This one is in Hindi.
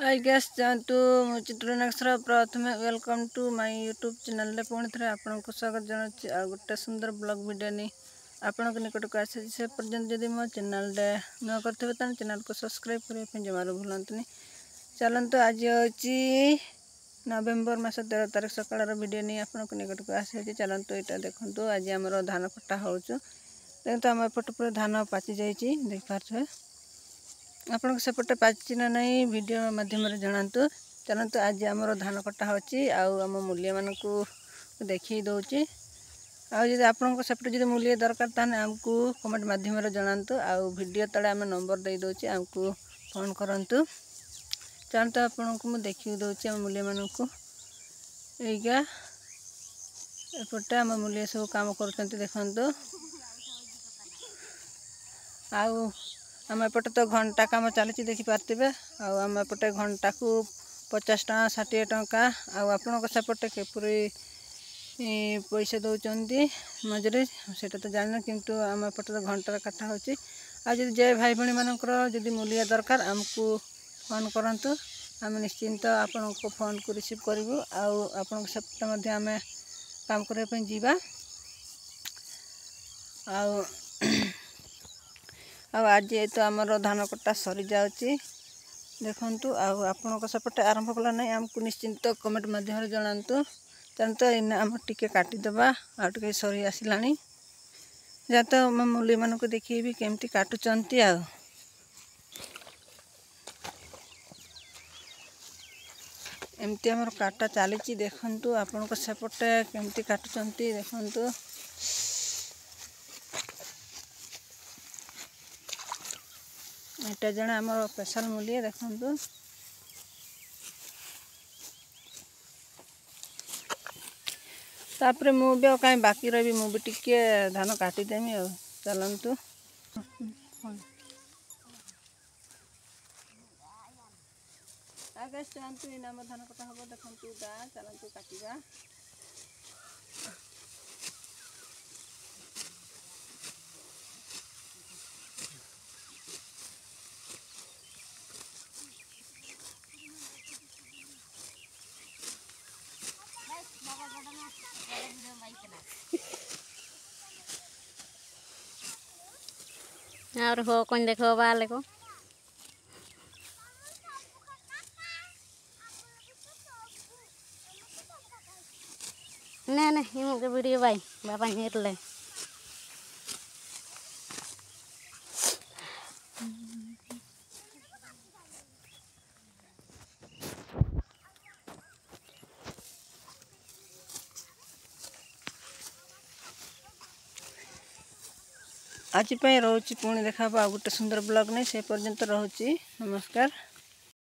आई गेस जानतु चित्रनाक्षर प्रथम welcome to my YouTube channel पुणी थे आपको स्वागत जनाऊँ आ गोटे सुंदर ब्लॉग वीडियो नहीं आपण निकट को आसी से पर्यंत जदि मो चैनल न करते चैनल को सब्सक्राइब करने जमार भूलतनी। चलते आज हूँ नवेम्बर मास 13 तारीख सकाल वीडियो नहीं आपको निकट को आसी। चलते यहाँ देखो आज आम धान कटा हो देखते आम एपट पूरा धान पाचि जाइए देख पारे आपन सेपटे पाची ना नहीं वीडियो माध्यम जनातु। चलते आज आम धान कटा होम मूल्य मान को देखी दौची आदि आपण सेपटे जो मूल्य दरकार ताने आमको कमेंट माध्यम जनातु। वीडियो तले आम नंबर दे दौची आमको फोन करंतु। चलते आपण को देखी दौची आम मूल्य मान को एइगा एपटे आम मूल्य सब काम करते देखंतु। आम एपटे तो घंटा काम चली देखिपारे आम एपटे घंटा को 50 टका 60 टका आपण सेपटे केपरी पैसा दौरान मजूरी से तो जान किंतु आम एपटे तो घंटार काटा हो। जे भाई भाई मानकर जदि मूल्य दरकार आमको फोन करंतु आम निश्चिंत आपण को फोन को रिसीव करूँ आपण सेपटे आम काम करने जीवा आज तो आमर धान कटा सरी जाऊँगी देखु आपण सेपटे आरंभ कला ना आमको निश्चिंत कमेंट माध्यम जनातु। चलते इना आम टिके काटिदेबा आगे सरी आसला जाते आम मूल्य मान को देखी केमती काटुंट एमती आमर काटा चली देखु आपण सेपटे केमती काटुंट देखु। यहाँ जड़े आमर स्पेशल मूल्य देखु तापर मुझे कहीं बाकी रही मुझे टिके धान काटिदेमी चलतु। आगे चलतु इन धान कटा हम देखु चलतु काटा और हो कौन देखो वाले को नहीं नहीं मुझे वीडियो भाई बाबा नीर ले आज रोची पुणी देखा गोटे सुंदर ब्लॉग नहीं से पर्यंत रोची नमस्कार।